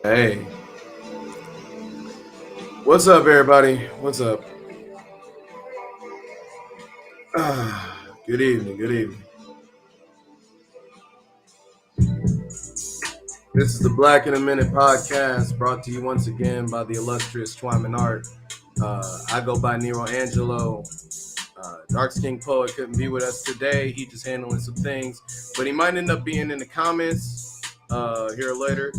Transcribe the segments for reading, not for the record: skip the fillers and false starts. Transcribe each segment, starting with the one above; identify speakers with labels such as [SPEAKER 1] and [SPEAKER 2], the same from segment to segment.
[SPEAKER 1] Hey, what's up, everybody? What's up? Good evening. Good evening. This is the Black in a Minute podcast, brought to you once again by the illustrious Twyman Art. I go by NeRo AnGeLo. Dark King Poet couldn't be with us today. He just handling some things, but he might end up being in the comments here later.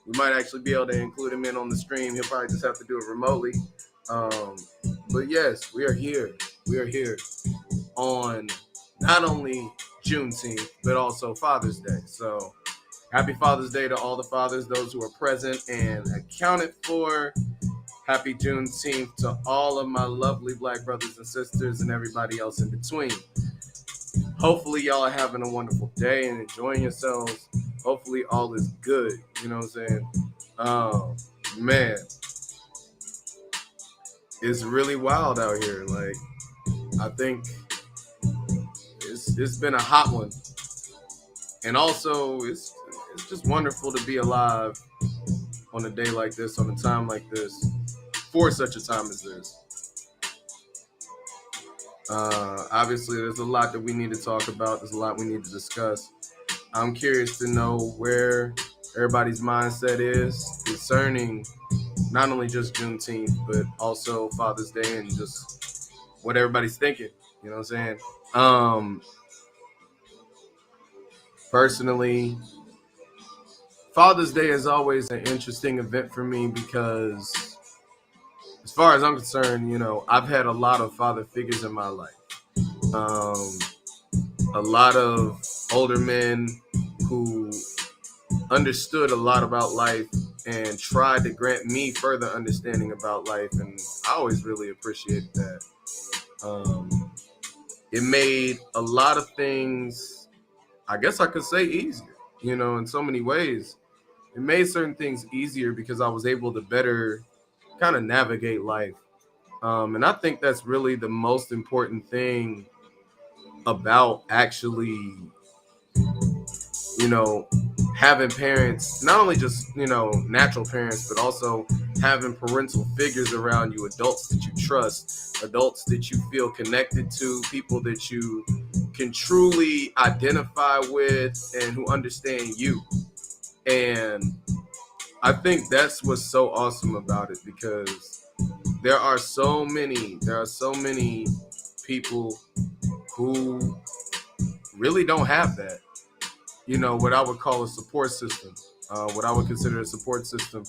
[SPEAKER 1] We might actually be able to include him in on the stream. He'll probably just have to do it remotely. Um, but yes, we are here. We are here on not only Juneteenth, but also Father's Day. So happy Father's Day to all the fathers, those who are present and accounted for. Happy Juneteenth to all of my lovely Black brothers and sisters and everybody else in between. Hopefully y'all are having a wonderful day and enjoying yourselves. Hopefully all is good. You know what I'm saying? Man, it's really wild out here. Like, I think it's been a hot one. And also, it's just wonderful to be alive on a day like this, on a time like this, for such a time as this. Obviously, there's a lot that we need to talk about. There's a lot we need to discuss. I'm curious to know where everybody's mindset is concerning not only just Juneteenth, but also Father's Day and just what everybody's thinking. You know what I'm saying? Personally, Father's Day is always an interesting event for me because, as far as I'm concerned, you know, I've had a lot of father figures in my life. A lot of older men who understood a lot about life and tried to grant me further understanding about life, and I always really appreciated that. It made a lot of things, I guess I could say, easier, you know, in so many ways. It made certain things easier because I was able to better kind of navigate life. And I think that's really the most important thing about actually, you know, having parents, not only just, you know, natural parents, but also having parental figures around you, adults that you trust, adults that you feel connected to, people that you can truly identify with and who understand you. And I think that's what's so awesome about it, because there are so many people who really don't have that. You know, what I would call a support system, what I would consider a support system.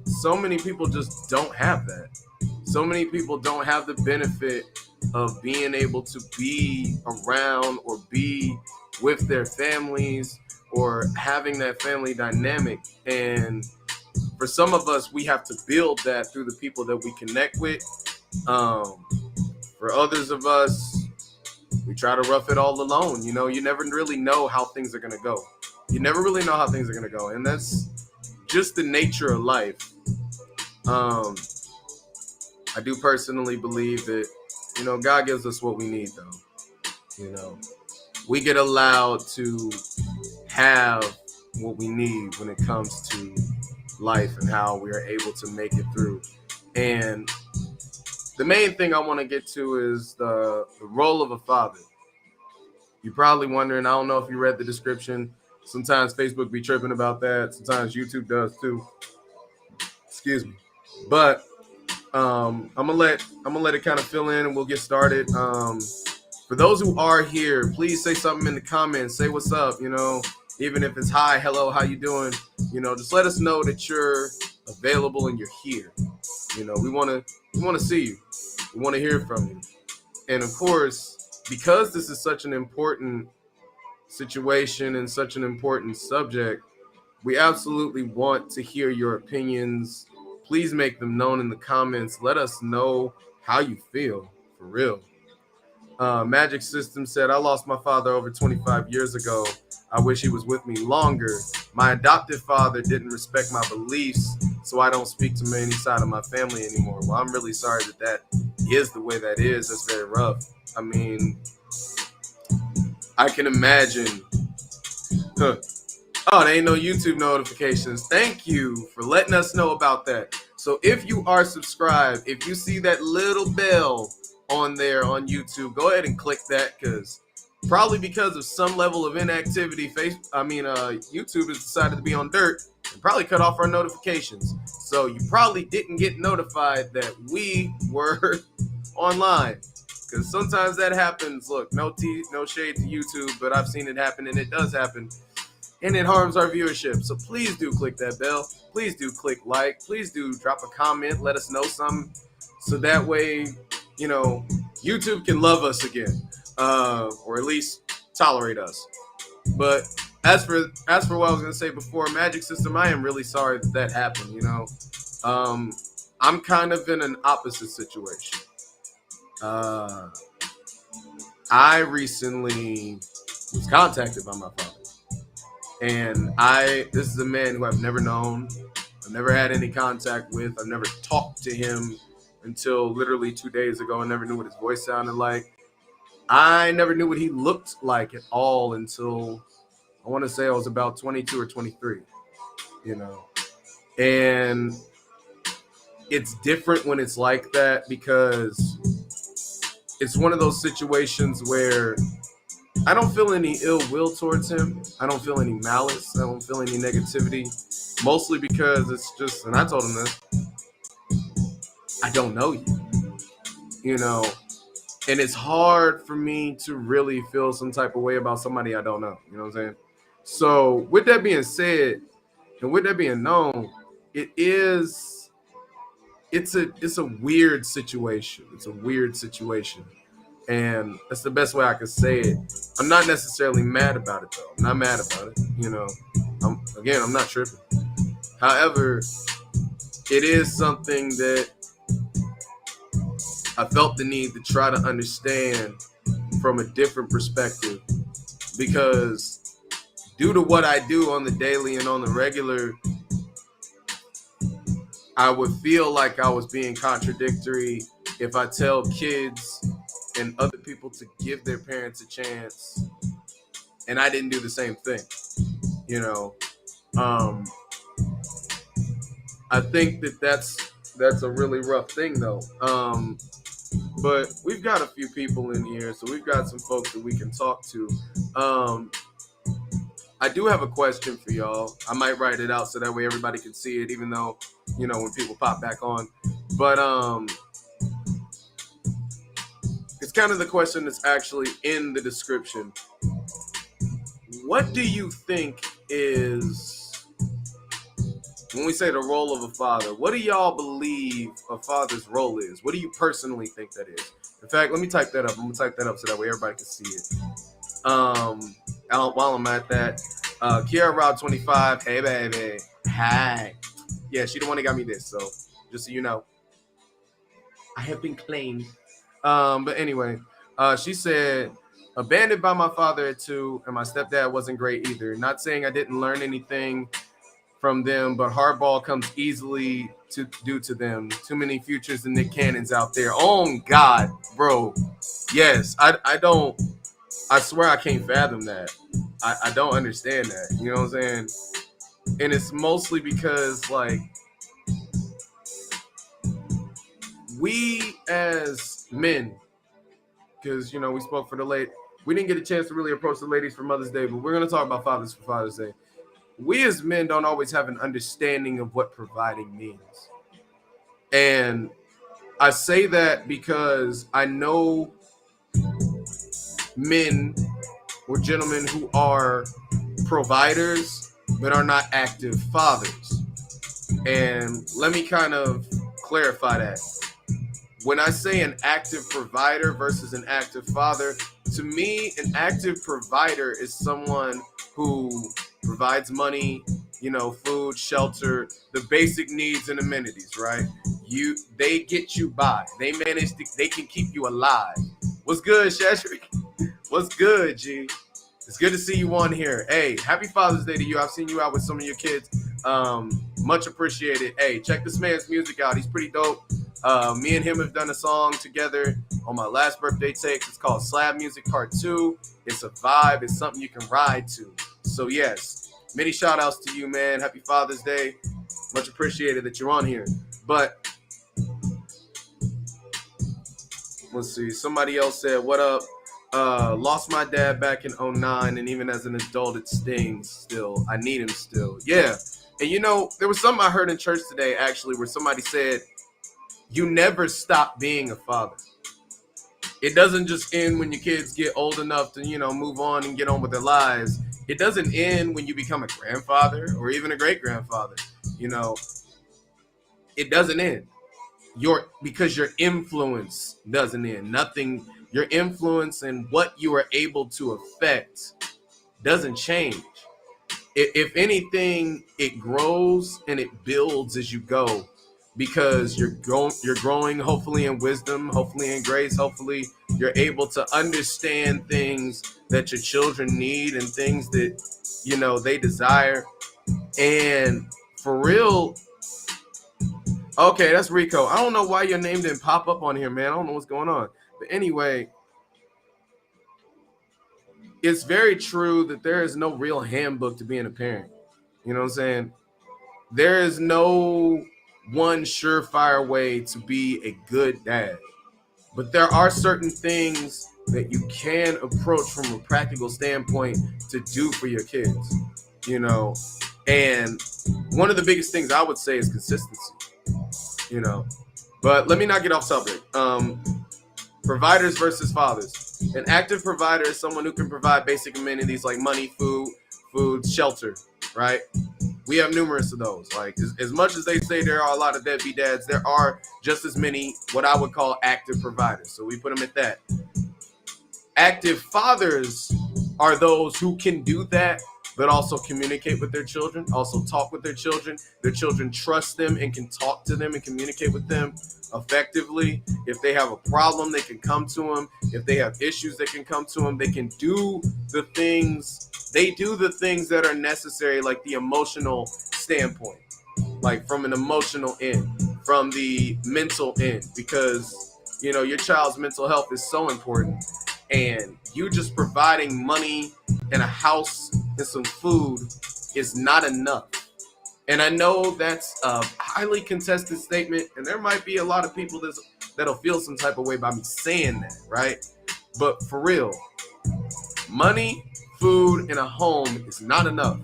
[SPEAKER 1] So many people just don't have that. So many people don't have the benefit of being able to be around or be with their families or having that family dynamic. And for some of us, we have to build that through the people that we connect with. For others of us, we try to rough it all alone. You know, you never really know how things are going to go. You never really know how things are going to go. And that's just the nature of life. I do personally believe that, you know, God gives us what we need, though. You know, we get allowed to have what we need when it comes to life and how we are able to make it through. And the main thing I want to get to is the role of a father. You're probably wondering, I don't know if you read the description. Sometimes Facebook be tripping about that. Sometimes YouTube does too. Excuse me. But I'm gonna let it kind of fill in and we'll get started. For those who are here, please say something in the comments. Say what's up, you know, even if it's hi, hello, how you doing? You know, just let us know that you're available and you're here. You know, we want to see you. We want to hear from you. And of course, because this is such an important situation and such an important subject, we absolutely want to hear your opinions. Please make them known in the comments. Let us know how you feel, for real. Magic System said, I lost my father over 25 years ago. I wish he was with me longer. My adopted father didn't respect my beliefs, so I don't speak to any side of my family anymore. Well, I'm really sorry that is the way that is. That's very rough. I mean, I can imagine Oh, there ain't no YouTube notifications. Thank you for letting us know about that. So if you are subscribed, if you see that little bell on there on YouTube, go ahead and click that, because probably because of some level of inactivity, YouTube has decided to be on dirt and probably cut off our notifications. So you probably didn't get notified that we were online, because sometimes that happens. Look, no shade to YouTube, but I've seen it happen, and it does happen. And it harms our viewership. So please do click that bell. Please do click like. Please do drop a comment. Let us know something. So that way, YouTube can love us again. Or at least tolerate us. But as for what I was going to say before, Magic System, I am really sorry that happened, I'm kind of in an opposite situation. I recently was contacted by my father. And this is a man who I've never known. I've never had any contact with. I've never talked to him until literally 2 days ago. I never knew what his voice sounded like. I never knew what he looked like at all until I want to say I was about 22 or 23, And it's different when it's like that, because it's one of those situations where I don't feel any ill will towards him. I don't feel any malice. I don't feel any negativity. Mostly because it's just, and I told him this, I don't know you. And it's hard for me to really feel some type of way about somebody I don't know. You know what I'm saying? So with that being said, and with that being known, it's a weird situation. It's a weird situation. And that's the best way I could say it. I'm not necessarily mad about it, though. I'm not mad about it. I'm not tripping. However, it is something that I felt the need to try to understand from a different perspective, because due to what I do on the daily and on the regular, I would feel like I was being contradictory if I tell kids and other people to give their parents a chance, and I didn't do the same thing. I think that's a really rough thing, though. But we've got a few people in here, so we've got some folks that we can talk to. I do have a question for y'all. I might write it out so that way everybody can see it, even though, when people pop back on. But it's kind of the question that's actually in the description. What do you think is, when we say the role of a father, what do y'all believe a father's role is? What do you personally think that is? In fact, let me type that up. I'm going to type that up so that way everybody can see it. While I'm at that, Kiara Rob 25, hey baby, hi. Yeah, she the one that got me this, so just so you know, I have been claimed. But anyway, she said, abandoned by my father at 2, and my stepdad wasn't great either. Not saying I didn't learn anything from them, but hardball comes easily due to them. Too many Futures and Nick Cannons out there. Oh God, bro. Yes, I swear I can't fathom that. I don't understand that. You know what I'm saying? And it's mostly because, like, we as men, because, we spoke for the late, we didn't get a chance to really approach the ladies for Mother's Day, but we're going to talk about fathers for Father's Day. We as men don't always have an understanding of what providing means. And I say that because I know men or gentlemen who are providers but are not active fathers. And let me kind of clarify that. When I say an active provider versus an active father, to me, an active provider is someone who provides money, food, shelter, the basic needs and amenities, right? They get you by. They can keep you alive. What's good, Shashrik? What's good, G? It's good to see you on here. Hey, happy Father's Day to you. I've seen you out with some of your kids. Much appreciated. Hey, check this man's music out. He's pretty dope. Me and him have done a song together on my last birthday take. It's called Slab Music Part 2. It's a vibe. It's something you can ride to. So yes, many shout outs to you, man. Happy Father's Day. Much appreciated that you're on here. But let's see. Somebody else said, what up? Lost my dad back in 09, and even as an adult, it stings still. I need him still. Yeah. And you know, there was something I heard in church today, actually, where somebody said, you never stop being a father. It doesn't just end when your kids get old enough to, you know, move on and get on with their lives. It doesn't end when you become a grandfather or even a great grandfather. You know, it doesn't end. Because your influence doesn't end. Nothing, your influence and what you are able to affect doesn't change. If anything, it grows and it builds as you go, because you're growing hopefully in wisdom, hopefully in grace, hopefully you're able to understand things that your children need and things that, you know, they desire. And for real, okay, that's Rico. I don't know why your name didn't pop up on here, man. I don't know what's going on. But anyway, it's very true that there is no real handbook to being a parent. You know what I'm saying? There is no one surefire way to be a good dad. But there are certain things that you can approach from a practical standpoint to do for your kids, you know. And one of the biggest things I would say is consistency, you know. But let me not get off subject. Providers versus fathers. An active provider is someone who can provide basic amenities like money, food, shelter, right? We have numerous of those. Like, as much as they say there are a lot of deadbeat dads, there are just as many what I would call active providers. So we put them at that. Active fathers are those who can do that, but also communicate with their children, also talk with their children. Their children trust them and can talk to them and communicate with them effectively. If they have a problem, they can come to them. If they have issues, they can come to them. They can do the things. They do the things that are necessary, like the emotional standpoint, like from an emotional end, from the mental end, because, you know, your child's mental health is so important. And you just providing money and a house and some food is not enough. And I know that's a highly contested statement, and there might be a lot of people that'll feel some type of way by me saying that, right? But for real, money, food, and a home is not enough.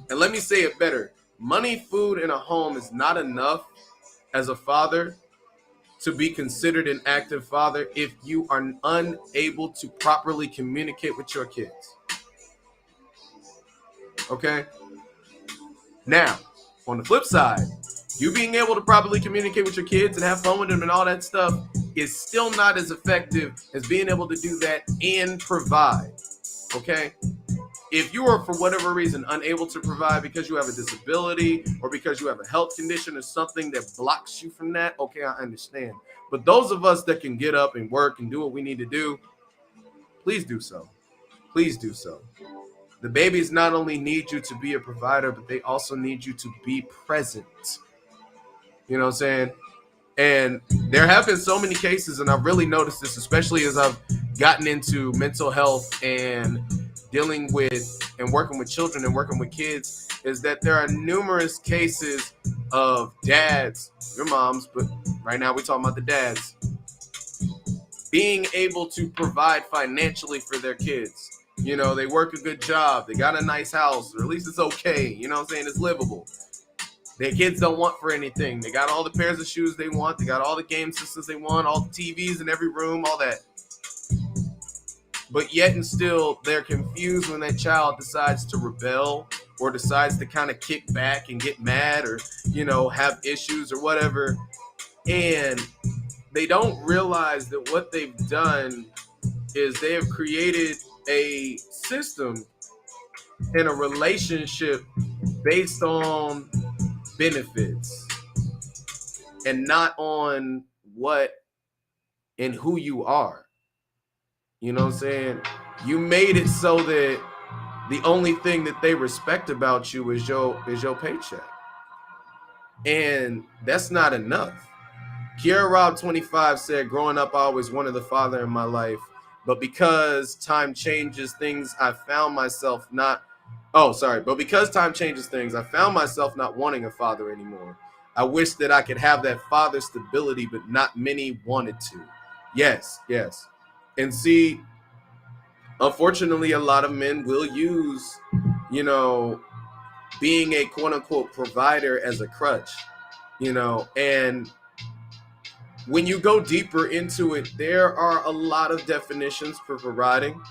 [SPEAKER 1] And let me say it better. Money, food, and a home is not enough as a father to be considered an active father if you are unable to properly communicate with your kids. Okay? Now, on the flip side, you being able to properly communicate with your kids and have fun with them and all that stuff is still not as effective as being able to do that and provide. Okay? If you are, for whatever reason, unable to provide because you have a disability or because you have a health condition or something that blocks you from that, okay, I understand. But those of us that can get up and work and do what we need to do, please do so. Please do so. The babies not only need you to be a provider, but they also need you to be present. You know what I'm saying? And there have been so many cases, and I've really noticed this, especially as I've gotten into mental health and dealing with and working with children and working with kids, is that there are numerous cases of dads, your moms, but right now we're talking about the dads, being able to provide financially for their kids. You know, they work a good job, they got a nice house, or at least it's okay, you know what I'm saying, it's livable. Their kids don't want for anything. They got all the pairs of shoes they want, they got all the game systems they want, all the TVs in every room, all that. But yet and still, they're confused when that child decides to rebel or decides to kind of kick back and get mad or, you know, have issues or whatever. And they don't realize that what they've done is they have created a system and a relationship based on benefits and not on what and who you are. You know what I'm saying? You made it so that the only thing that they respect about you is your paycheck. And that's not enough. Kiara Rob 25 said, growing up, I always wanted a father in my life. But because time changes things, I found myself not Oh, sorry. But because time changes things, I found myself not wanting a father anymore. I wish that I could have that father stability, but not many wanted to. Yes, yes. And see, unfortunately, a lot of men will use, you know, being a quote unquote provider as a crutch, and when you go deeper into it, there are a lot of definitions for providing.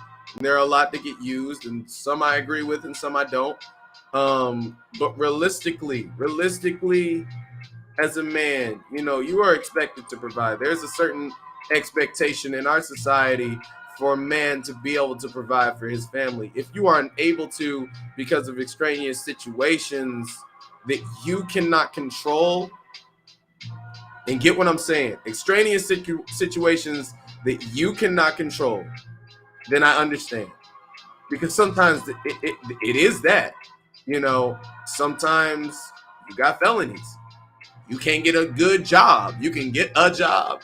[SPEAKER 1] There are a lot that get used, and some I agree with, and some I don't. But realistically, as a man, you are expected to provide. There's a certain expectation in our society for a man to be able to provide for his family. If you are unable to, because of extraneous situations that you cannot control, and get what I'm saying, extraneous situations that you cannot control, then I understand. Because sometimes it is that, sometimes you got felonies. You can't get a good job. You can get a job,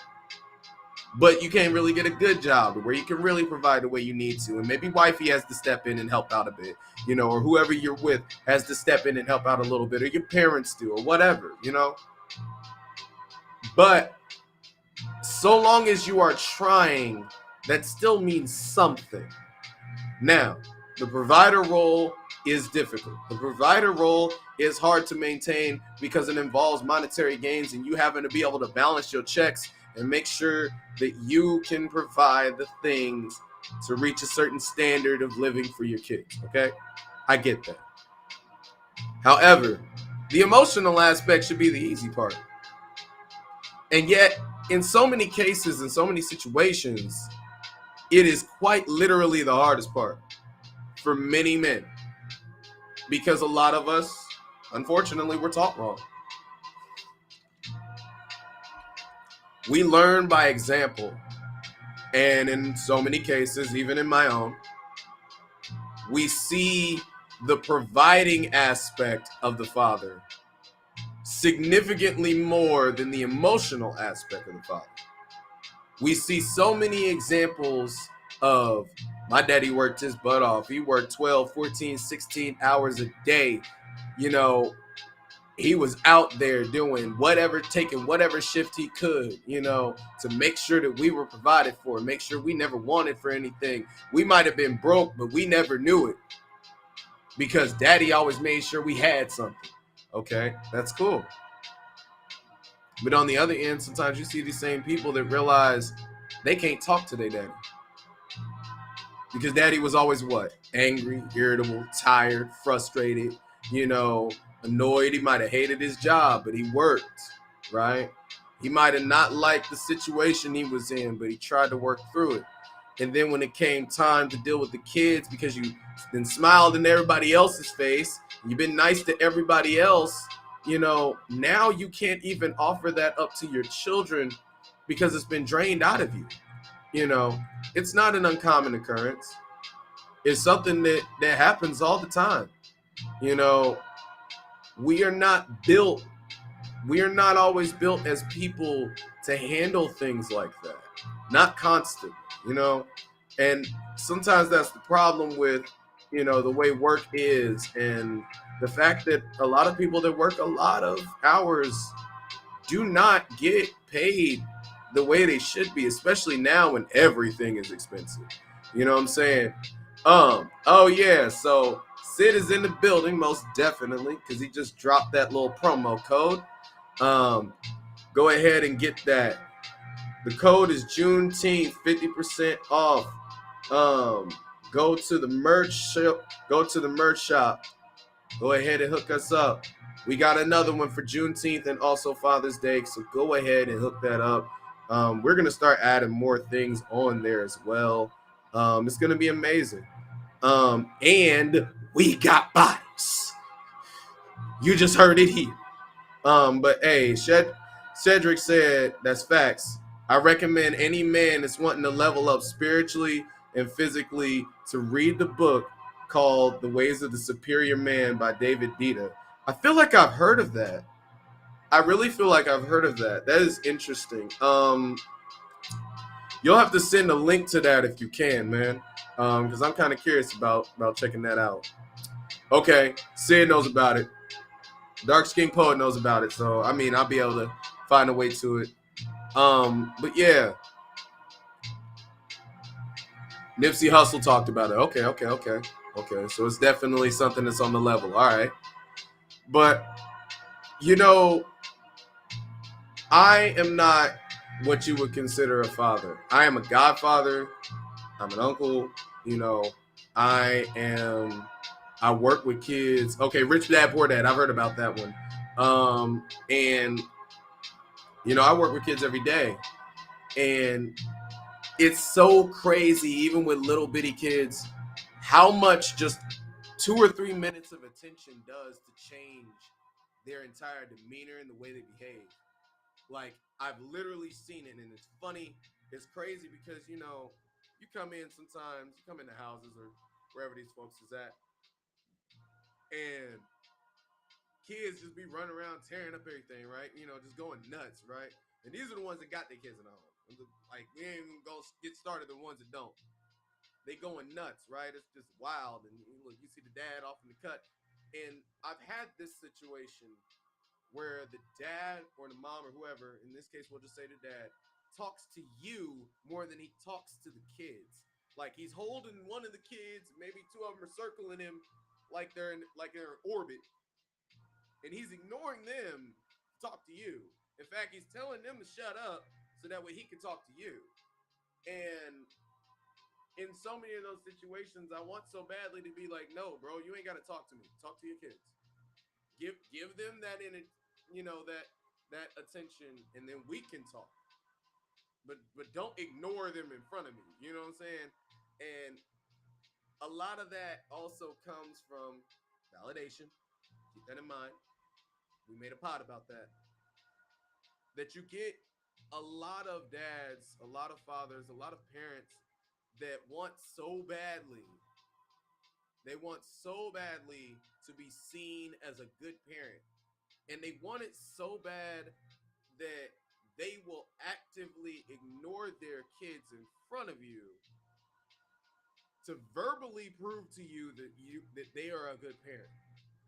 [SPEAKER 1] but you can't really get a good job where you can really provide the way you need to. And maybe wifey has to step in and help out a bit, or whoever you're with has to step in and help out a little bit, or your parents do, or whatever, But so long as you are trying, that still means something. Now, the provider role is difficult. The provider role is hard to maintain because it involves monetary gains and you having to be able to balance your checks and make sure that you can provide the things to reach a certain standard of living for your kids, okay? I get that. However, the emotional aspect should be the easy part. And yet, in so many cases, in so many situations, it is quite literally the hardest part for many men. Because a lot of us, unfortunately, we're taught wrong. We learn by example. And in so many cases, even in my own, we see the providing aspect of the father significantly more than the emotional aspect of the father. We see so many examples of my daddy worked his butt off. He worked 12, 14, 16 hours a day. He was out there doing whatever, taking whatever shift he could, to make sure that we were provided for, make sure we never wanted for anything. We might have been broke, but we never knew it because daddy always made sure we had something. Okay, that's cool. But on the other end, sometimes you see these same people that realize they can't talk to their daddy. Because daddy was always what? Angry, irritable, tired, frustrated, annoyed. He might have hated his job, but he worked, right? He might have not liked the situation he was in, but he tried to work through it. And then when it came time to deal with the kids, because you've been smiled in everybody else's face, you've been nice to everybody else, now you can't even offer that up to your children because it's been drained out of you. It's not an uncommon occurrence. It's something that happens all the time. We are not always built as people to handle things like that. Not constant, and sometimes that's the problem with, the way work is, and the fact that a lot of people that work a lot of hours do not get paid the way they should be, especially now when everything is expensive. You know what I'm saying? Oh yeah, so Sid is in the building, most definitely, because he just dropped that little promo code. Go ahead and get that. The code is Juneteenth, 50% off. Go to the merch shop. Go ahead and hook us up. We got another one for Juneteenth and also Father's Day, so go ahead and hook that up. We're gonna start adding more things on there as well. It's gonna be amazing. And we got bodies. You just heard it here. But hey, Cedric said that's facts. I recommend any man that's wanting to level up spiritually and physically to read the book called The Ways of the Superior Man by David Dita. I feel like I've heard of that. I really feel like I've heard of that. That is interesting. You'll have to send a link to that if you can, man. Because I'm kind of curious about checking that out. Okay, Sid knows about it. Dark Skin Poet knows about it. So I mean, I'll be able to find a way to it. But yeah, Nipsey Hussle talked about it. Okay. So it's definitely something that's on the level. All right, but you know, I am not what you would consider a father. I am a godfather. I'm an uncle. You know, I am. I work with kids. Okay, Rich Dad Poor Dad. I've heard about that one. And you know, I work with kids every day, and it's so crazy, even with little bitty kids, how much just 2 or 3 minutes of attention does to change their entire demeanor and the way they behave. Like, I've literally seen it, and it's funny. It's crazy because, you know, you come in sometimes, you come into houses or wherever these folks is at, and kids just be running around tearing up everything, right? You know, just going nuts, right? And these are the ones that got their kids in the home. Like, we ain't even gonna get started the ones that don't. They going nuts, right? It's just wild. And look, you see the dad off in the cut. And I've had this situation where the dad or the mom or whoever, in this case, we'll just say the dad, talks to you more than he talks to the kids. Like, he's holding one of the kids, maybe two of them are circling him like they're in orbit, and he's ignoring them to talk to you. In fact, he's telling them to shut up so that way he can talk to you. And in so many of those situations, I want so badly to be like, no, bro, you ain't got to talk to me. Talk to your kids. Give them that that attention, and then we can talk. But don't ignore them in front of me. You know what I'm saying? And a lot of that also comes from validation. Keep that in mind. We made a pod about that. That you get a lot of dads, a lot of fathers, a lot of parents that want so badly. They want so badly to be seen as a good parent. And they want it so bad that they will actively ignore their kids in front of you to verbally prove to you that they are a good parent,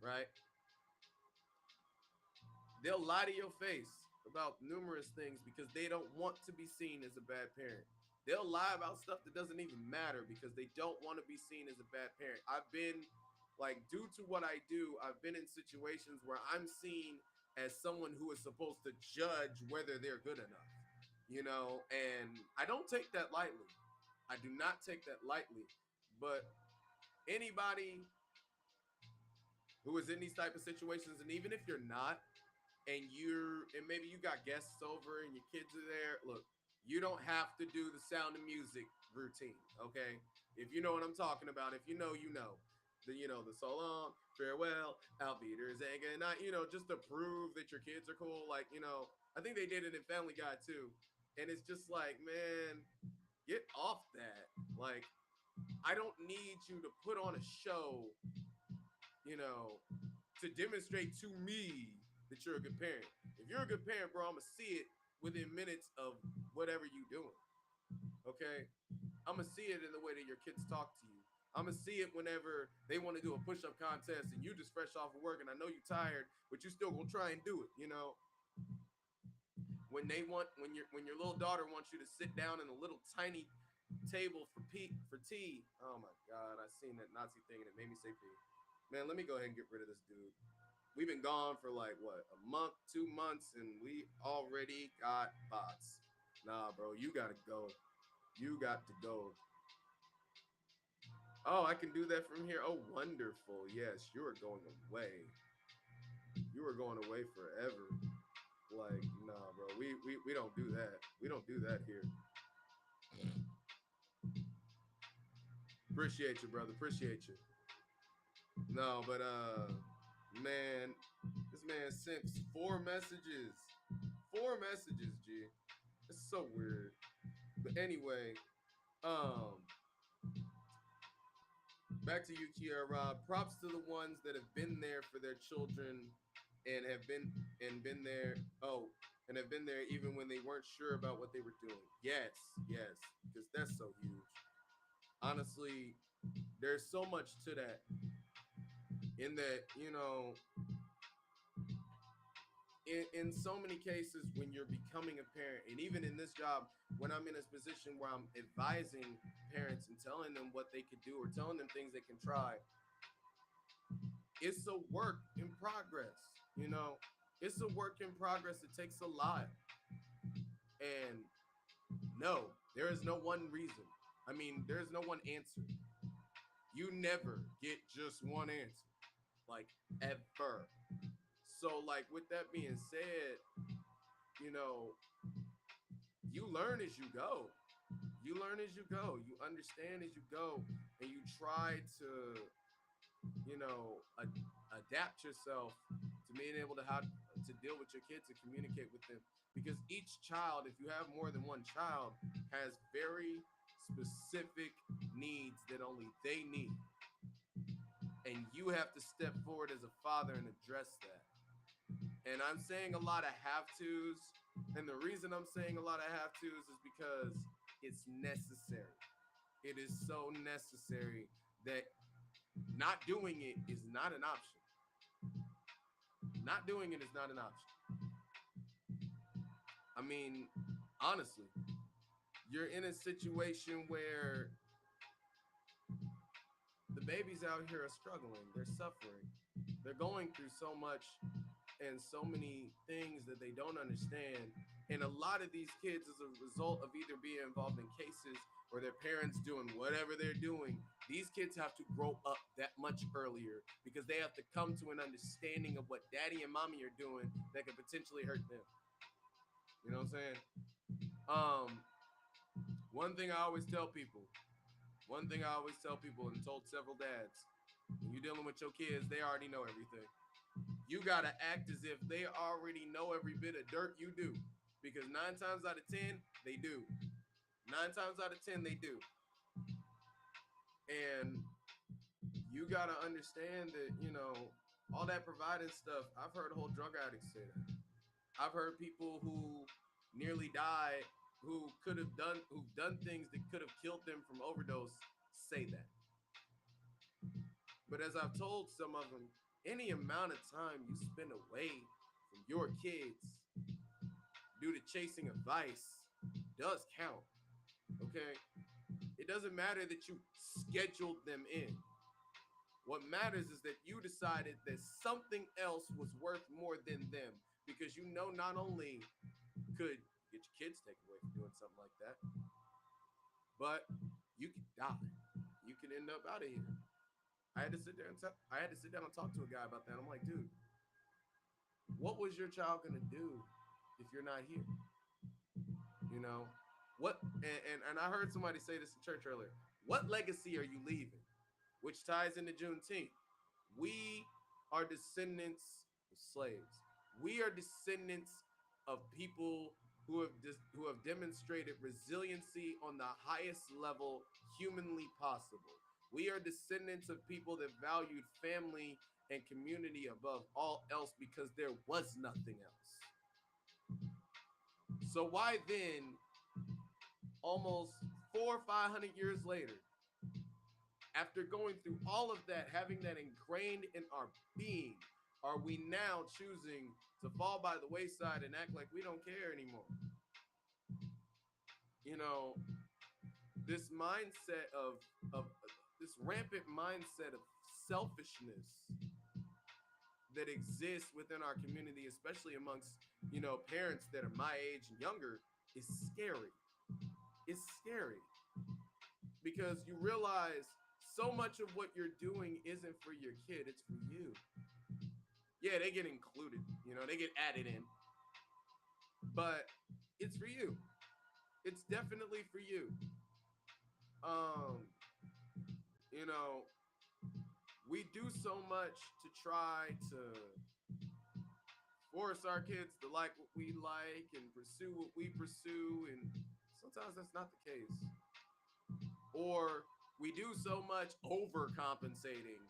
[SPEAKER 1] right? They'll lie to your face about numerous things because they don't want to be seen as a bad parent. They'll lie about stuff that doesn't even matter because they don't want to be seen as a bad parent. I've been, like, due to what I do, I've been in situations where I'm seen as someone who is supposed to judge whether they're good enough, you know, and I don't take that lightly. I do not take that lightly. But anybody who is in these type of situations, and even if you're not, and maybe you got guests over and your kids are there, look, you don't have to do the Sound of Music routine, okay? If you know what I'm talking about, if you know, you know. The so long, farewell, outbeaters, and good night, just to prove that your kids are cool. Like, I think they did it in Family Guy too. And it's just like, man, get off that. Like, I don't need you to put on a show, you know, to demonstrate to me that you're a good parent. If you're a good parent, bro, I'm gonna see it within minutes of whatever you doing. Okay, I'm gonna see it in the way that your kids talk to you. I'm gonna see it whenever they want to do a push-up contest and you just fresh off of work and I know you're tired, but you still gonna try and do it. When your little daughter wants you to sit down in a little tiny table for tea. Oh my God, I seen that Nazi thing and it made me say pee. Man, let me go ahead and get rid of this dude. We've been gone for like what, a month, 2 months, and we already got bots. Nah, bro, you gotta go. You got to go. Oh, I can do that from here. Oh, wonderful. Yes, you are going away. You are going away forever. Like, nah, bro. We don't do that. We don't do that here. Appreciate you, brother. Appreciate you. No, but man, this man sent 4 messages. 4 messages, G. It's so weird. But anyway, um, back to you, Kiara Rob. Props to the ones that have been there for their children and been there. Oh, and have been there even when they weren't sure about what they were doing. Yes, yes, because that's so huge. Honestly, there's so much to that. in that, you know, in so many cases when you're becoming a parent, and even in this job, when I'm in a position where I'm advising parents and telling them what they could do or telling them things they can try, it's a work in progress. You know, it's a work in progress. It takes a lot. And no, there is no one reason. I mean, there's no one answer. You never get just one answer, like, ever. So, like, with that being said, you know, you learn as you go. You learn as you go. You understand as you go, and you try to, you know, adapt yourself to being able to how to deal with your kids and communicate with them. Because each child, if you have more than one child, has very specific needs that only they need, and you have to step forward as a father and address that. And I'm saying a lot of have tos, and the reason I'm saying a lot of have tos is because it's necessary. It is so necessary that not doing it is not an option. Not doing it is not an option. I mean, honestly, you're in a situation where the babies out here are struggling, they're suffering, they're going through so much and so many things that they don't understand. And a lot of these kids, as a result of either being involved in cases or their parents doing whatever they're doing, these kids have to grow up that much earlier because they have to come to an understanding of what daddy and mommy are doing that could potentially hurt them. You know what I'm saying? Um, one thing I always tell people, and told several dads, when you're dealing with your kids, they already know everything. You gotta act as if they already know every bit of dirt you do, because 9 times out of 10 they do. 9 times out of 10 they do. And you gotta understand that, you know, all that providing stuff. I've heard whole drug addicts say that. I've heard people who nearly died, who've done things that could have killed them from overdose, say that. But as I've told some of them, any amount of time you spend away from your kids due to chasing a vice does count. Okay? It doesn't matter that you scheduled them in. What matters is that you decided that something else was worth more than them, because you know not only could get your kids taken away from doing something like that, but you could die. You could end up out of here. I had to sit down and talk to a guy about that. I'm like, dude, what was your child gonna do if you're not here? You know, what? And I heard somebody say this in church earlier. What legacy are you leaving? Which ties into Juneteenth. We are descendants of slaves. We are descendants of people who have demonstrated resiliency on the highest level humanly possible. We are descendants of people that valued family and community above all else because there was nothing else. So why then, almost 400 or 500 years later, after going through all of that, having that ingrained in our being, are we now choosing to fall by the wayside and act like we don't care anymore? You know, this mindset of this rampant mindset of selfishness that exists within our community, especially amongst, you know, parents that are my age and younger, is scary. It's scary because you realize so much of what you're doing isn't for your kid, it's for you. Yeah, they get included, you know, they get added in, but it's for you. It's definitely for you. Um, you know, we do so much to try to force our kids to like what we like and pursue what we pursue, and sometimes that's not the case. Or we do so much overcompensating,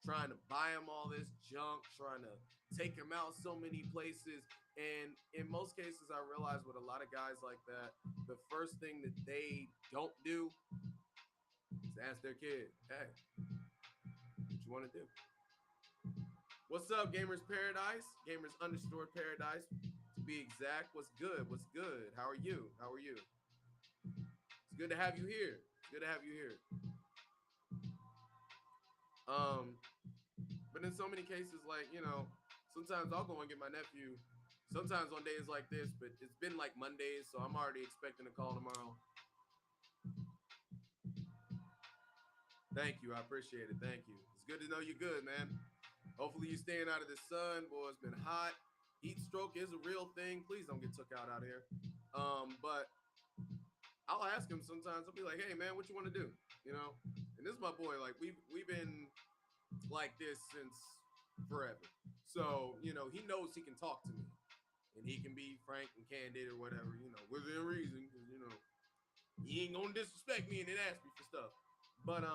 [SPEAKER 1] trying to buy them all this junk, trying to take them out so many places. And in most cases, I realize with a lot of guys like that, the first thing that they don't do is ask their kid, hey, what you want to do? What's up, Gamers Paradise? Gamers underscore Paradise, to be exact. What's good? What's good? How are you? How are you? It's good to have you here. It's good to have you here. Um, but in so many cases, like, sometimes I'll go and get my nephew. Sometimes on days like this, but it's been like Mondays, so I'm already expecting a call tomorrow. Thank you. I appreciate it. Thank you. It's good to know you're good, man. Hopefully you're staying out of the sun. Boy, it's been hot. Heat stroke is a real thing. Please don't get took out here. But I'll ask him sometimes. I'll be like, "Hey, man, what you want to do?" And this is my boy. Like we've been like this since forever. So he knows he can talk to me, and he can be frank and candid or whatever. Within reason, because he ain't gonna disrespect me and then ask me for stuff. But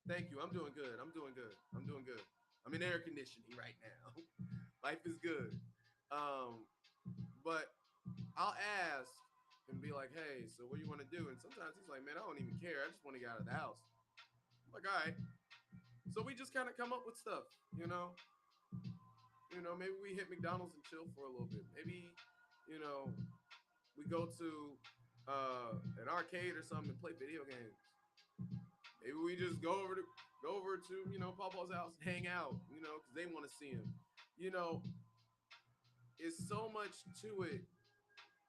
[SPEAKER 1] thank you. I'm doing good. I'm doing good. I'm doing good. I'm in air conditioning right now. Life is good. Um, but I'll ask and be like, hey, so what do you want to do? And sometimes he's like, man, I don't even care. I just want to get out of the house. I'm like, all right. So we just kind of come up with stuff, maybe we hit McDonald's and chill for a little bit. Maybe, you know, we go to an arcade or something and play video games. Maybe we just go over to Papa's house and hang out, because they want to see him. You know, it's so much to it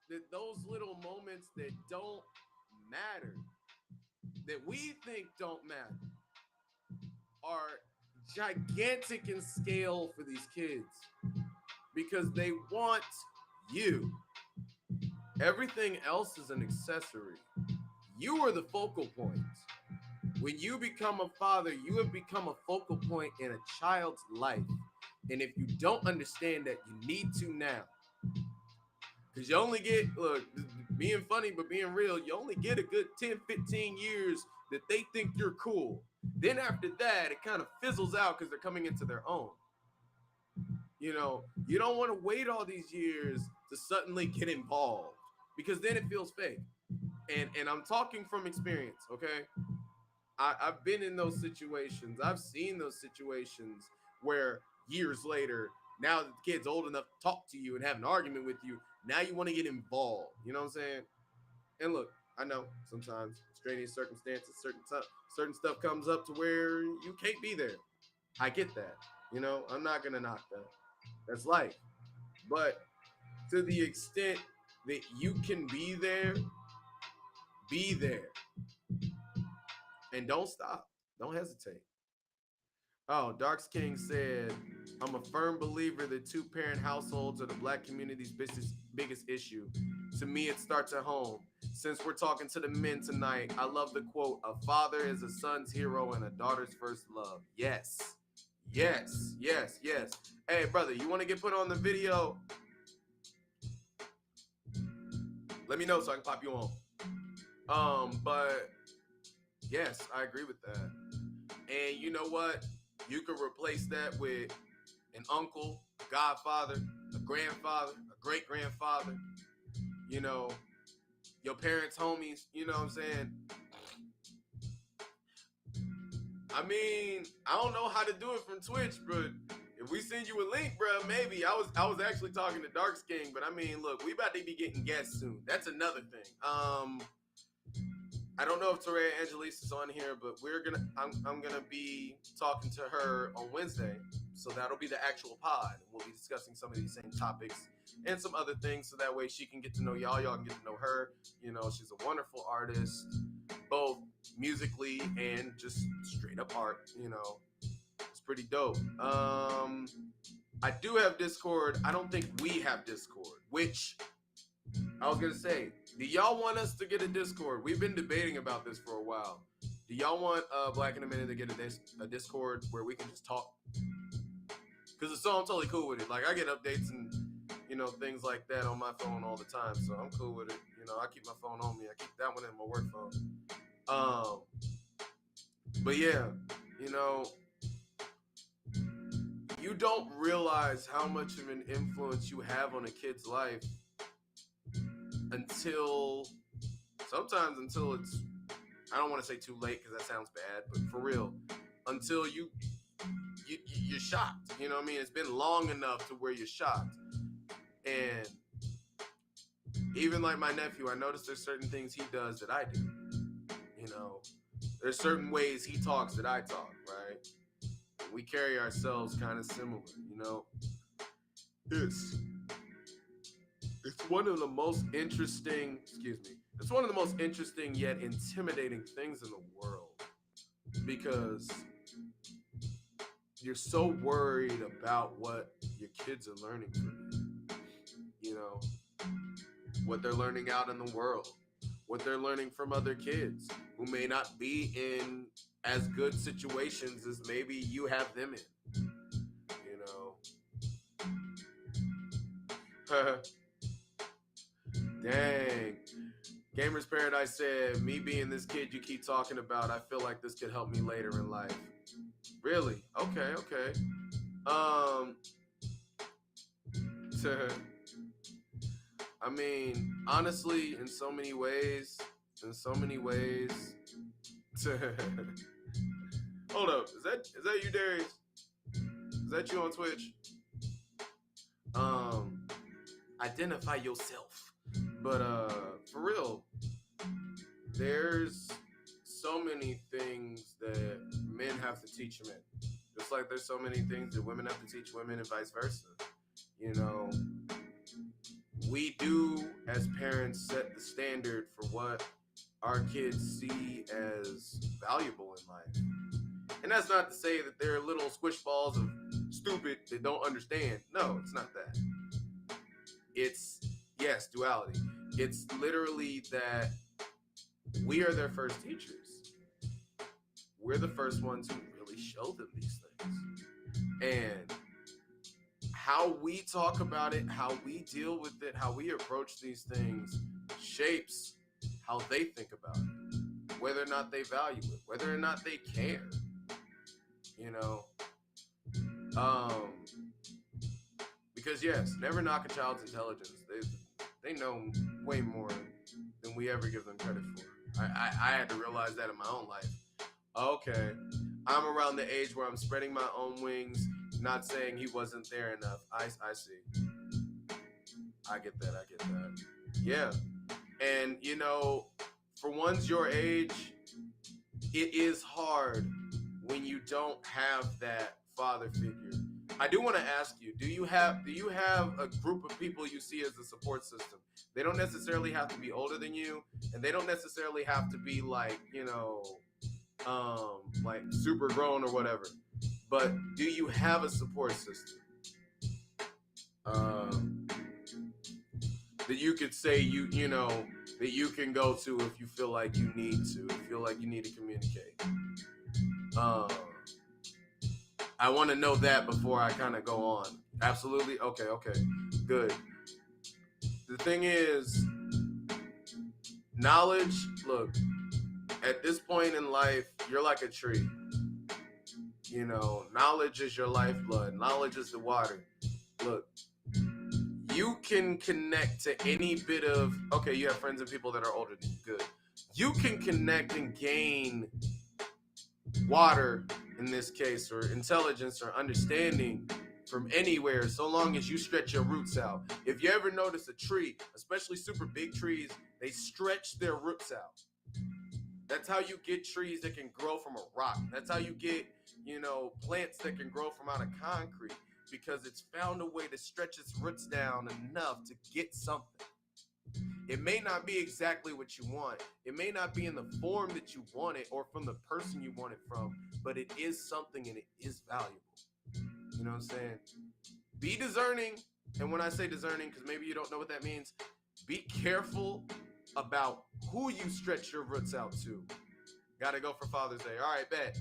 [SPEAKER 1] that those little moments that don't matter, that we think don't matter, are gigantic in scale for these kids because they want you. Everything else is an accessory. You are the focal point. When you become a father, you have become a focal point in a child's life. And if you don't understand that, you need to now. Because you only get, look, being funny, but being real, you only get a good 10, 15 years that they think you're cool. Then after that, it kind of fizzles out because they're coming into their own. You don't want to wait all these years to suddenly get involved because then it feels fake. And I'm talking from experience, okay? I've been in those situations. I've seen those situations where years later, now that the kid's old enough to talk to you and have an argument with you, now you want to get involved. You know what I'm saying? And look, I know sometimes extraneous circumstances, certain stuff comes up to where you can't be there. I get that. I'm not gonna knock that. That's life. But to the extent that you can be there, and don't stop. Don't hesitate. Oh, Darks King said, I'm a firm believer that two-parent households are the Black community's biggest issue. To me, it starts at home. Since we're talking to the men tonight, I love the quote, a father is a son's hero and a daughter's first love. Yes. Yes, yes, yes. Hey, brother, you want to get put on the video? Let me know so I can pop you on. But yes, I agree with that. And you know what? You can replace that with an uncle, a godfather, a grandfather, a great grandfather, your parents' homies, you know what I'm saying? I mean, I don't know how to do it from Twitch, but if we send you a link, bro, maybe. I was actually talking to Darks King, but I mean, look, we about to be getting guests soon. That's another thing. I don't know if NeRo AnGeLo is on here, but I'm gonna be talking to her on Wednesday, so that'll be the actual pod. We'll be discussing some of these same topics and some other things, so that way she can get to know y'all. Y'all can get to know her. She's a wonderful artist, both musically and just straight up art. It's pretty dope. I do have Discord. I don't think we have Discord, which I was gonna say, do y'all want us to get a Discord? We've been debating about this for a while. Do y'all want Black in a Minute to get a Discord where we can just talk? Because I'm totally cool with it. Like, I get updates and things like that on my phone all the time, so I'm cool with it. I keep my phone on me. I keep that one in my work phone. But yeah, you don't realize how much of an influence you have on a kid's life until it's, I don't want to say too late because that sounds bad, but for real, until you you're shocked. You know what I mean? It's been long enough to where you're shocked. And even like my nephew, I noticed there's certain things he does that I do. You know, there's certain ways he talks that I talk, right? We carry ourselves kind of similar, you know. It's one of the most interesting, it's one of the most interesting yet intimidating things in the world, because you're so worried about what your kids are learning from you know, what they're learning out in the world, what they're learning from other kids who may not be in as good situations as maybe you have them in, you know. Dang. Gamers Paradise said, me being this kid you keep talking about, I feel like this could help me later in life. Really? Okay. I mean, honestly, in so many ways. Hold up, is that you, Darius? Is that you on Twitch? Identify yourself. But for real, there's so many things that men have to teach men, just like there's so many things that women have to teach women, and vice versa. You know, we do as parents set the standard for what our kids see as valuable in life. And that's not to say that they're little squish balls of stupid that don't understand. No, it's not that. It's, yes, duality. It's literally that we are their first teachers. We're the first ones who really show them these things. And how we talk about it, how we deal with it, how we approach these things shapes how they think about it, whether or not they value it, whether or not they care. You know, because yes, never knock a child's intelligence. They know way more than we ever give them credit for. I had to realize that in my own life. Okay, I'm around the age where I'm spreading my own wings, not saying he wasn't there enough. I see. I get that. Yeah. And, you know, for ones your age, it is hard when you don't have that father figure. I do want to ask you, do you have a group of people you see as a support system? They don't necessarily have to be older than you, and they don't necessarily have to be like, you know, like super grown or whatever. But do you have a support system that you could say you know that you can go to if you feel like you need to, communicate? I want to know that before I kind of go on. Absolutely. Okay. Good. The thing is, knowledge, look, at this point in life, you're like a tree. You know, knowledge is your lifeblood. Knowledge is the water. Look, you can connect to any bit of, okay, you have friends and people that are older than you. Good. You can connect and gain water, in this case, or intelligence or understanding from anywhere, so long as you stretch your roots out. If you ever notice a tree, especially super big trees, they stretch their roots out. That's how you get trees that can grow from a rock. That's how you get, you know, plants that can grow from out of concrete, because it's found a way to stretch its roots down enough to get something. It may not be exactly what you want. It may not be in the form that you want it or from the person you want it from, but it is something and it is valuable. You know what I'm saying? Be discerning. And when I say discerning, because maybe you don't know what that means, be careful about who you stretch your roots out to. Gotta go for Father's Day. All right, bet.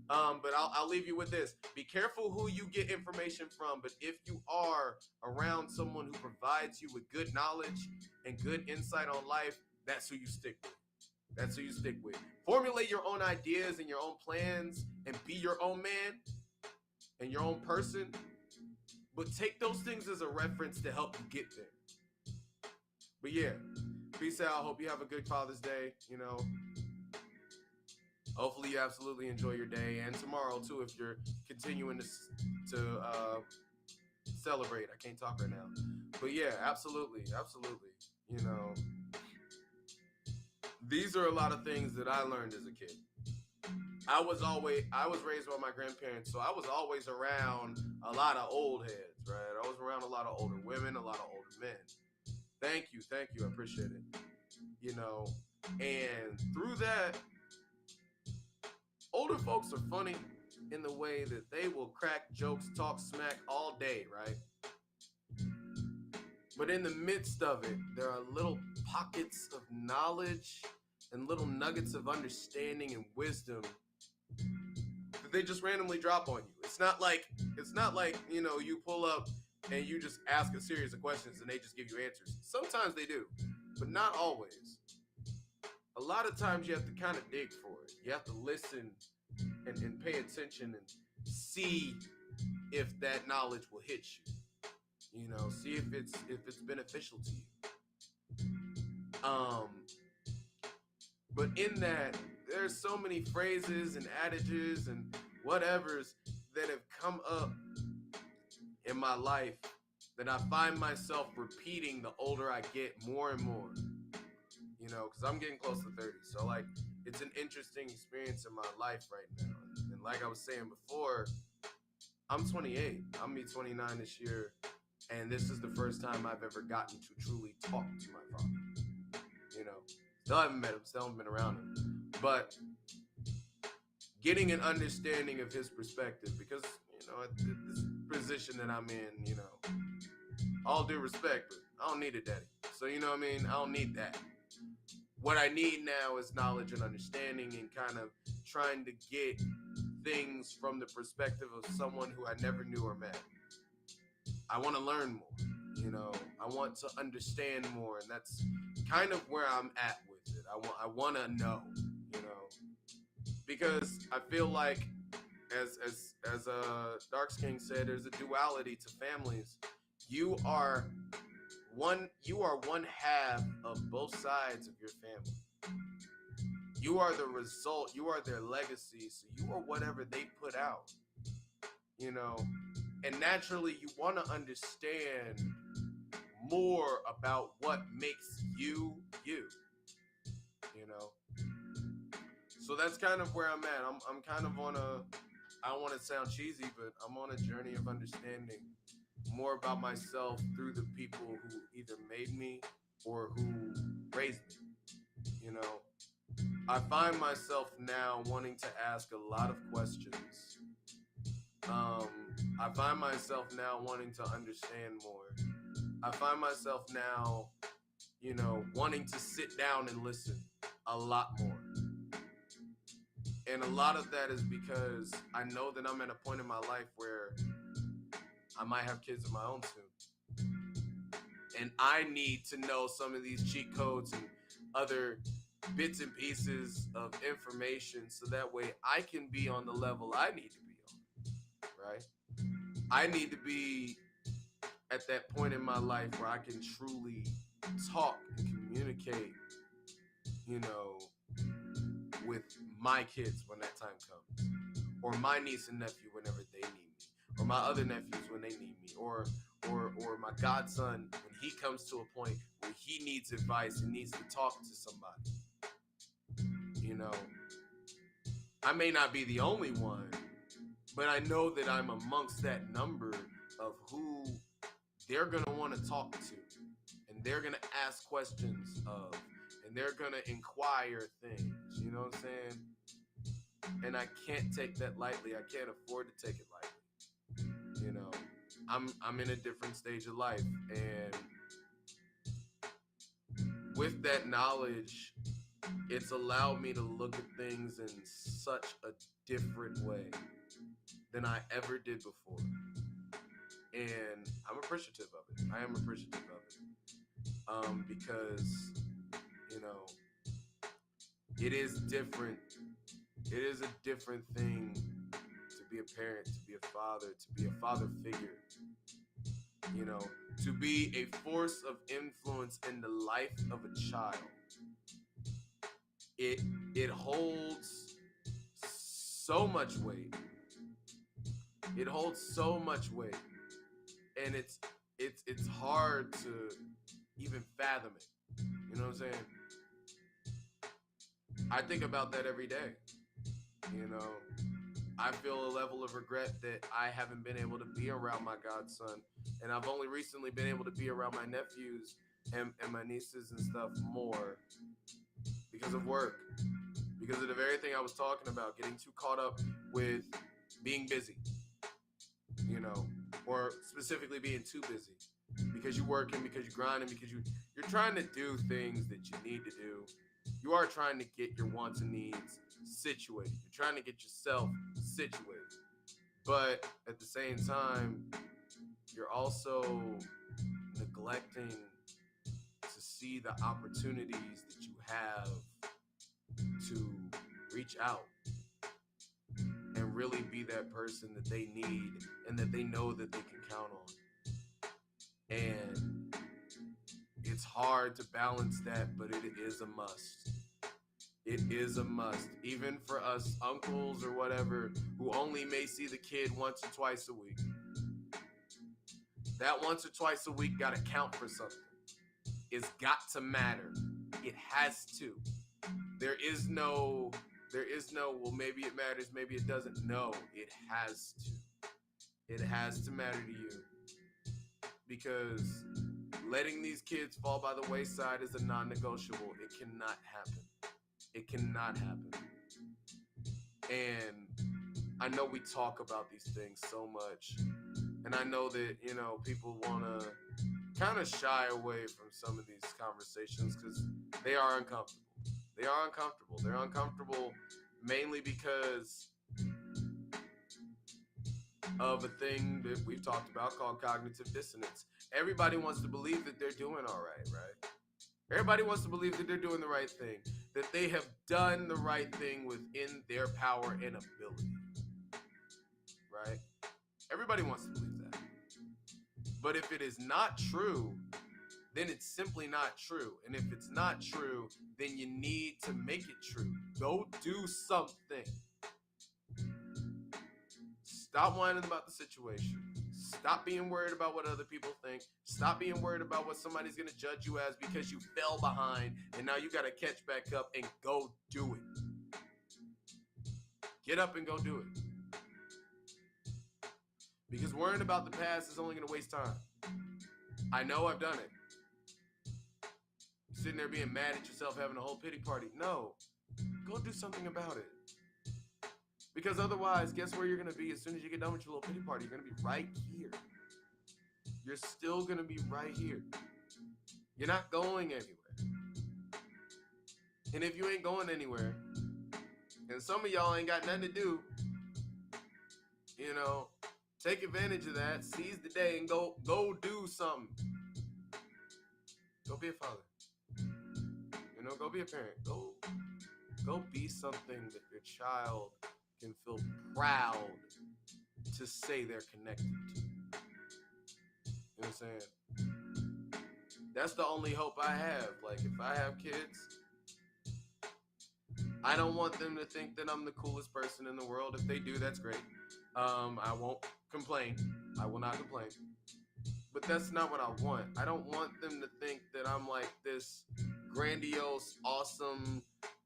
[SPEAKER 1] But I'll leave you with this. Be careful who you get information from, but if you are around someone who provides you with good knowledge and good insight on life, that's who you stick with. Formulate your own ideas and your own plans and be your own man and your own person, but take those things as a reference to help you get there. But yeah, peace out. Hope you have a good Father's Day, you know. Hopefully you absolutely enjoy your day and tomorrow too if you're continuing to celebrate. I can't talk right now. But yeah, absolutely. You know, these are a lot of things that I learned as a kid. I was raised by my grandparents, so I was always around a lot of old heads, right? I was around a lot of older women, a lot of older men. Thank you, I appreciate it. You know, and through that, older folks are funny in the way that they will crack jokes, talk smack all day, right? But in the midst of it, there are little pockets of knowledge and little nuggets of understanding and wisdom that they just randomly drop on you. It's not like you pull up and you just ask a series of questions and they just give you answers. Sometimes they do, but not always. A lot of times you have to kind of dig for it. You have to listen and pay attention and see if that knowledge will hit you. See if it's beneficial to you. But in that, there's so many phrases and adages and whatevers that have come up in my life that I find myself repeating the older I get more and more. Because I'm getting close to 30. So, it's an interesting experience in my life right now. And like I was saying before, I'm 28. I'm be 29 this year. And this is the first time I've ever gotten to truly talk to my father. Still haven't met him, still haven't been around him. But getting an understanding of his perspective, because, at this position that I'm in, all due respect, but I don't need a daddy. So, I don't need that. What I need now is knowledge and understanding and kind of trying to get things from the perspective of someone who I never knew or met. I want to learn more, I want to understand more, and that's kind of where I'm at with it. I want to know, because I feel like as Dark King said, there's a duality to families. You are one half of both sides of your family. You are the result, you are their legacy, so you are whatever they put out. And naturally you want to understand more about what makes you. So that's kind of where I'm at. I'm kind of on I don't want to sound cheesy, but I'm on a journey of understanding more about myself through the people who either made me or who raised me. I find myself now wanting to ask a lot of questions. I find myself now wanting to understand more. I find myself now, wanting to sit down and listen a lot more. And a lot of that is because I know that I'm at a point in my life where I might have kids of my own soon. And I need to know some of these cheat codes and other bits and pieces of information so that way I can be on the level I need to be on, right? I need to be at that point in my life where I can truly talk and communicate, with my kids when that time comes, or my niece and nephew whenever they need me, or my other nephews when they need me, or my godson when he comes to a point where he needs advice and needs to talk to somebody. I may not be the only one, but I know that I'm amongst that number of who they're going to want to talk to, and they're going to ask questions of, and they're going to inquire things, you know what I'm saying? And I can't take that lightly. I can't afford to take it lightly. I'm in a different stage of life, and with that knowledge, it's allowed me to look at things in such a different way than I ever did before. And I'm appreciative of it. I am appreciative of it. Because, it is different. It is a different thing to be a parent, to be a father, to be a father figure. To be a force of influence in the life of a child. It holds so much weight. It holds so much weight, and it's hard to even fathom it. You know what I'm saying? I think about that every day. You know, I feel a level of regret that I haven't been able to be around my godson, and I've only recently been able to be around my nephews and my nieces and stuff more because of work, because of the very thing I was talking about, getting too caught up with being busy, you know, or specifically being too busy because you're working, because you're grinding, because you're trying to do things that you need to do. You are trying to get your wants and needs situated. You're trying to get yourself situated. But at the same time, you're also neglecting to see the opportunities that you have to reach out and really be that person that they need and that they know that they can count on. And it's hard to balance that, but it is a must. It is a must, even for us uncles or whatever who only may see the kid once or twice a week. That once or twice a week got to count for something. It's got to matter. It has to. There is no, well, maybe it matters, maybe it doesn't. No, it has to. It has to matter to you. Because letting these kids fall by the wayside is a non-negotiable. It cannot happen. It cannot happen. And I know we talk about these things so much. And I know that, you know, people want to kind of shy away from some of these conversations because they are uncomfortable. They are uncomfortable. They're uncomfortable mainly because of a thing that we've talked about called cognitive dissonance. Everybody wants to believe that they're doing all right, right? Everybody wants to believe that they're doing the right thing, that they have done the right thing within their power and ability, right? Everybody wants to believe that. But if it is not true, then it's simply not true. And if it's not true, then you need to make it true. Go do something. Stop whining about the situation. Stop being worried about what other people think. Stop being worried about what somebody's going to judge you as because you fell behind and now you got to catch back up and go do it. Get up and go do it. Because worrying about the past is only going to waste time. I know I've done it. You're sitting there being mad at yourself, having a whole pity party. No, go do something about it. Because otherwise, guess where you're going to be as soon as you get done with your little pity party? You're going to be right here. You're still going to be right here. You're not going anywhere. And if you ain't going anywhere, and some of y'all ain't got nothing to do, you know, take advantage of that, seize the day, and go do something. Go be a father. You know, go be a parent. Go be something that your child can feel proud to say they're connected to. You know what I'm saying? That's the only hope I have. Like, if I have kids, I don't want them to think that I'm the coolest person in the world. If they do, that's great. I won't complain. I will not complain. But that's not what I want. I don't want them to think that I'm like this grandiose, awesome,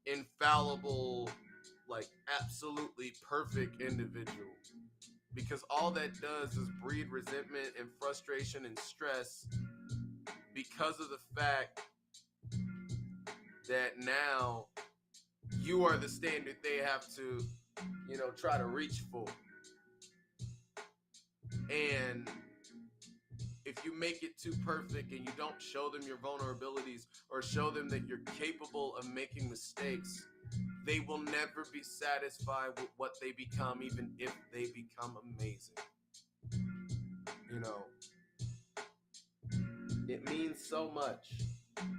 [SPEAKER 1] infallible, like absolutely perfect individual. Because all that does is breed resentment and frustration and stress because of the fact that now you are the standard they have to, you know, try to reach for. And if you make it too perfect and you don't show them your vulnerabilities or show them that you're capable of making mistakes, they will never be satisfied with what they become, even if they become amazing. You know, it means so much.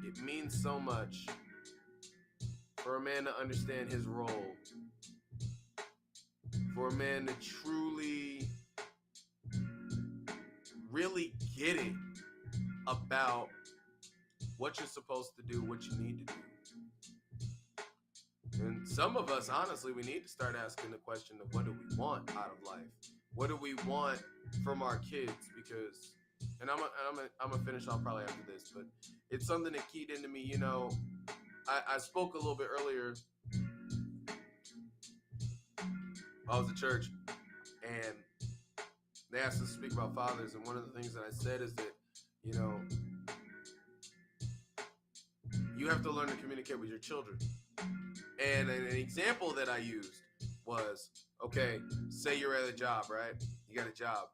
[SPEAKER 1] It means so much for a man to understand his role, for a man to truly, really get it about what you're supposed to do, what you need to do. And some of us, honestly, we need to start asking the question of what do we want out of life? What do we want from our kids? Because, and I'm gonna finish off probably after this, but it's something that keyed into me. I spoke a little bit earlier. I was at church, and they asked us to speak about fathers, and one of the things that I said is that, you have to learn to communicate with your children. And an example that I used was, okay, say you're at a job, right? You got a job.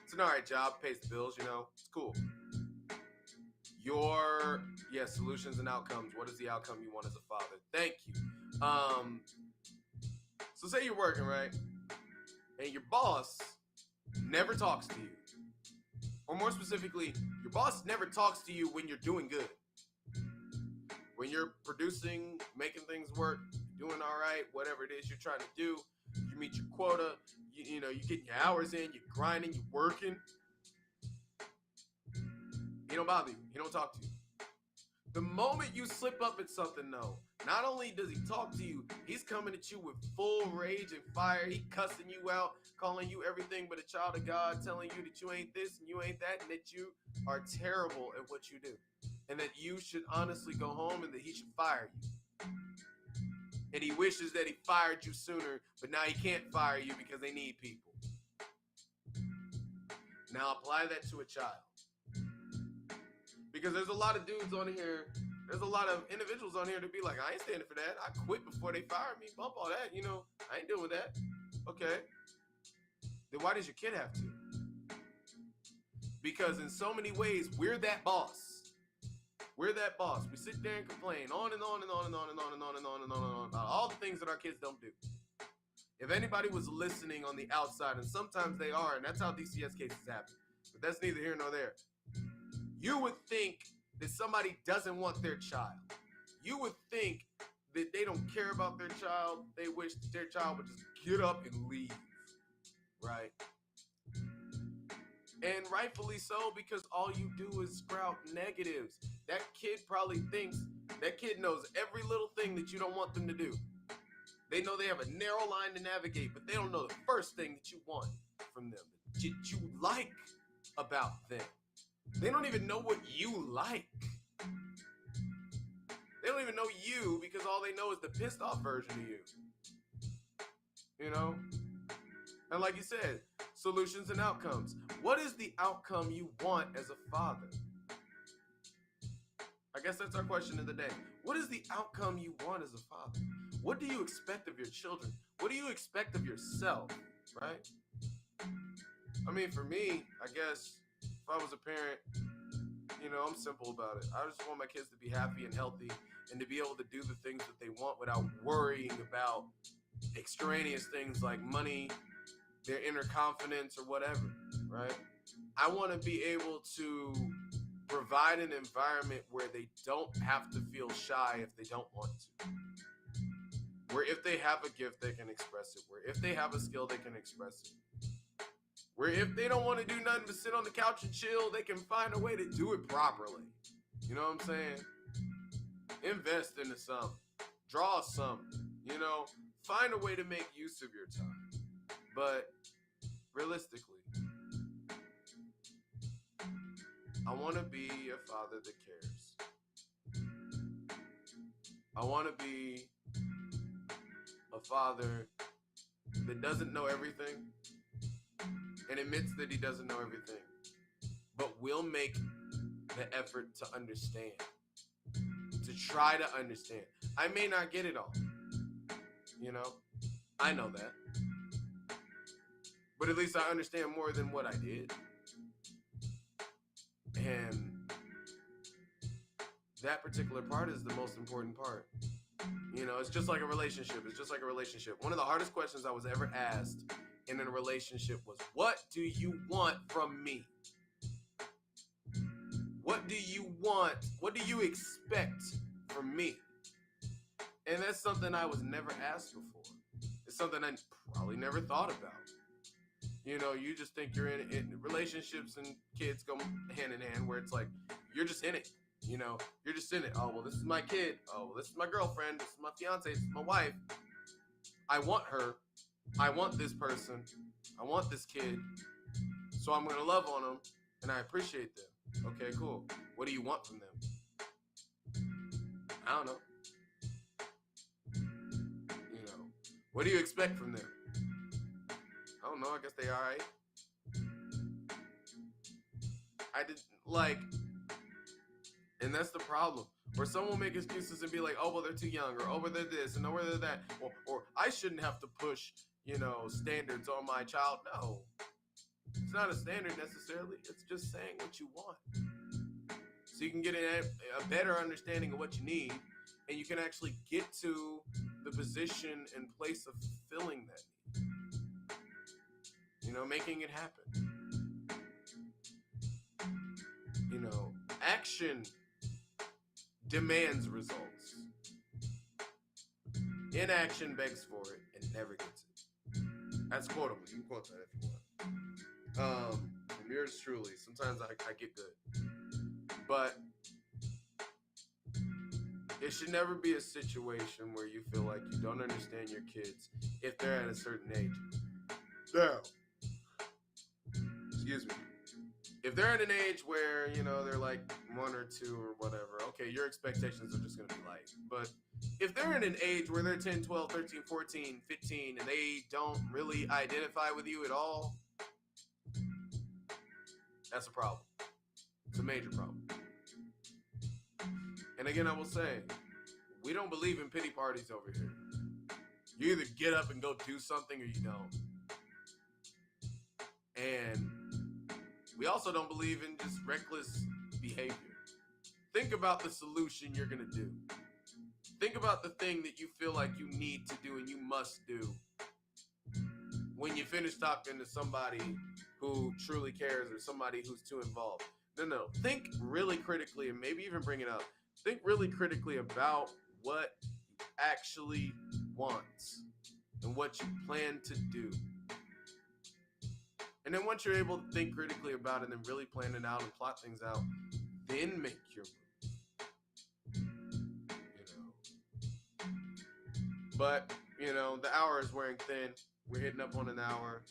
[SPEAKER 1] It's an all right job, pays the bills, it's cool. Solutions and outcomes. What is the outcome you want as a father? Thank you. So say you're working, right? And your boss never talks to you. Or more specifically, your boss never talks to you when you're doing good. When you're producing, making things work, doing all right, whatever it is you're trying to do, you meet your quota, you get your hours in, you're grinding, you're working. He don't bother you. He don't talk to you. The moment you slip up at something, though, not only does he talk to you, he's coming at you with full rage and fire. He cussing you out, calling you everything but a child of God, telling you that you ain't this and you ain't that, and that you are terrible at what you do. And that you should honestly go home and that he should fire you. And he wishes that he fired you sooner, but now he can't fire you because they need people. Now apply that to a child. Because there's a lot of dudes on here, there's a lot of individuals on here to be like, I ain't standing for that. I quit before they fired me. Bump all that, I ain't doing that. Okay. Then why does your kid have to? Because in so many ways, we're that boss. We're that boss. We sit there and complain on and on and on and on and on and on and on and on and on about all the things that our kids don't do. If anybody was listening on the outside, and sometimes they are, and that's how DCS cases happen, but that's neither here nor there. You would think that somebody doesn't want their child. You would think that they don't care about their child. They wish that their child would just get up and leave, right? And rightfully so, because all you do is sprout negatives. That kid knows every little thing that you don't want them to do. They know they have a narrow line to navigate, but they don't know the first thing that you want from them, that you like about them. They don't even know what you like. They don't even know you because all they know is the pissed off version of you. And like you said, solutions and outcomes. What is the outcome you want as a father? I guess that's our question of the day. What is the outcome you want as a father? What do you expect of your children? What do you expect of yourself, right? I mean, for me, I guess if I was a parent, I'm simple about it. I just want my kids to be happy and healthy and to be able to do the things that they want without worrying about extraneous things like money, their inner confidence, or whatever, right? I want to be able to provide an environment where they don't have to feel shy if they don't want to. Where if they have a gift, they can express it. Where if they have a skill, they can express it. Where if they don't want to do nothing but sit on the couch and chill, they can find a way to do it properly. You know what I'm saying? Invest into something. Draw something. Find a way to make use of your time. But realistically, I want to be a father that cares. I want to be a father that doesn't know everything and admits that he doesn't know everything, but will make the effort to understand, to try to understand. I may not get it all, I know that, but at least I understand more than what I did. And that particular part is the most important part. It's just like a relationship. One of the hardest questions I was ever asked in a relationship was, what do you want from me? What do you want? What do you expect from me? And that's something I was never asked before. It's something I probably never thought about. You just think you're in relationships, and kids go hand in hand where it's like, you're just in it. You know, you're just in it. Oh, well, this is my kid. Oh, well, this is my girlfriend. This is my fiance. This is my wife. I want her. I want this person. I want this kid. So I'm going to love on them, and I appreciate them. Okay, cool. What do you want from them? I don't know. You know, what do you expect from them? I don't know. I guess they all right. I did like, and that's the problem. Where someone will make excuses and be like, oh, well, they're too young, or oh, well, they're this, and oh, well, they're that, or I shouldn't have to push, standards on my child. No, it's not a standard necessarily. It's just saying what you want. So you can get a better understanding of what you need, and you can actually get to the position and place of fulfilling that need. Making it happen. Action demands results. Inaction begs for it and never gets it. That's quotable. You can quote that if you want. From yours truly. Sometimes I get good. But it should never be a situation where you feel like you don't understand your kids if they're at a certain age. Now, excuse me. If they're at an age where, they're like 1 or 2 or whatever, okay, your expectations are just going to be light. But if they're in an age where they're 10, 12, 13, 14, 15, and they don't really identify with you at all, that's a problem. It's a major problem. And again, I will say, we don't believe in pity parties over here. You either get up and go do something or you don't. And we also don't believe in just reckless behavior. Think about the solution you're going to do. Think about the thing that you feel like you need to do and you must do when you finish talking to somebody who truly cares or somebody who's too involved. No. Think really critically and maybe even bring it up. Think really critically about what you actually want and what you plan to do. And then once you're able to think critically about it and really plan it out and plot things out, then make your move. But, the hour is wearing thin. We're hitting up on an hour.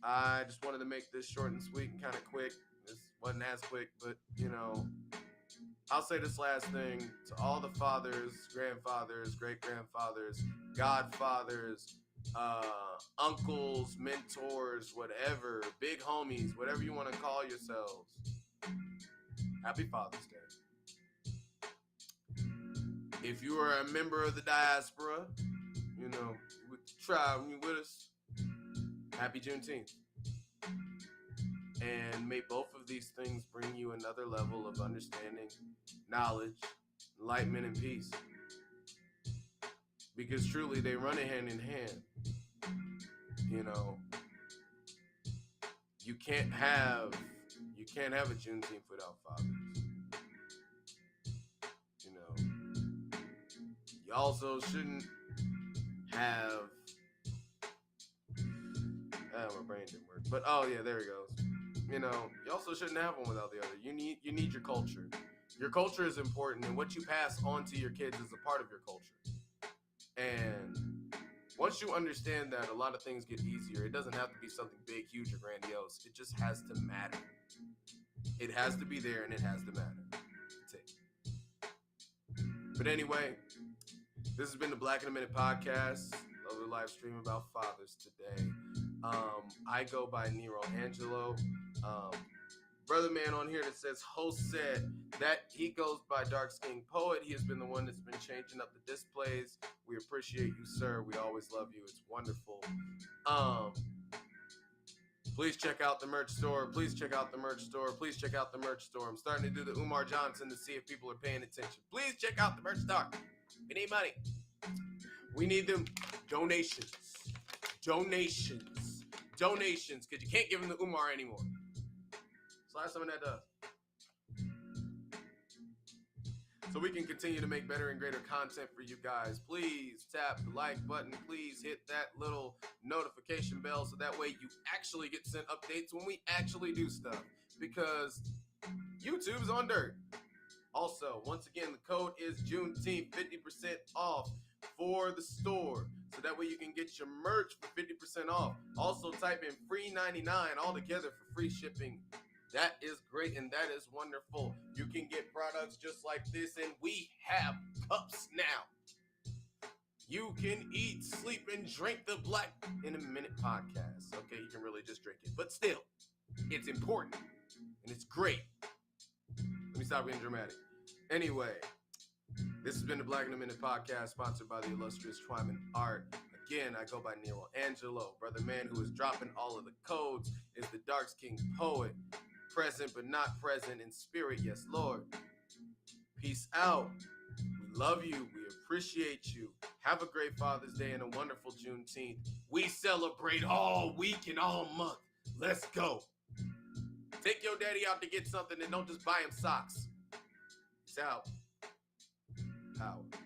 [SPEAKER 1] I just wanted to make this short and sweet and kind of quick. This wasn't as quick, but, I'll say this last thing to all the fathers, grandfathers, great-grandfathers, godfathers, uncles, mentors, whatever, big homies, whatever you want to call yourselves. Happy Father's Day. If you are a member of the diaspora, with the tribe, you with us, happy Juneteenth. And may both of these things bring you another level of understanding, knowledge, enlightenment, and peace. Because truly, they run hand in hand. You can't have a Juneteenth without fathers. You also shouldn't have. My brain didn't work, but there it goes. You also shouldn't have one without the other. You need your culture. Your culture is important, and what you pass on to your kids is a part of your culture. And once you understand that, a lot of things get easier. It doesn't have to be something big, huge, or grandiose. It just has to matter. It has to be there, and it has to matter. That's it. But anyway, this has been the Black in a Minute podcast. Lovely live stream about fathers today. I go by NeRo AnGeLo. Brother man on here that says host said that he goes by Dark Skinned Poet. He has been the one that's been changing up the displays. We appreciate you, sir. We always love you. It's wonderful. Please check out the merch store. Please check out the merch store. Please check out the merch store. I'm starting to do the Umar Johnson to see if people are paying attention. Please check out the merch store. We need money. We need them donations, because you can't give them to Umar anymore. Slide some of that does. So we can continue to make better and greater content for you guys. Please tap the like button. Please hit that little notification bell so that way you actually get sent updates when we actually do stuff. Because YouTube's on dirt. Also, once again, the code is Juneteenth, 50% off for the store. So that way you can get your merch for 50% off. Also type in free 99 all together for free shipping. That is great and that is wonderful. You can get products just like this, and we have cups now. You can eat, sleep, and drink the Black in a Minute podcast. Okay, you can really just drink it. But still, it's important and it's great. Let me stop being dramatic. Anyway, this has been the Black in a Minute podcast, sponsored by the illustrious Twyman Art. Again, I go by NeRo AnGeLo. Brother man who is dropping all of the codes is the Dark King poet. Present but not present in spirit, yes, Lord. Peace out. We love you. We appreciate you. Have a great Father's Day and a wonderful Juneteenth. We celebrate all week and all month. Let's go. Take your daddy out to get something and don't just buy him socks. Peace out. Power.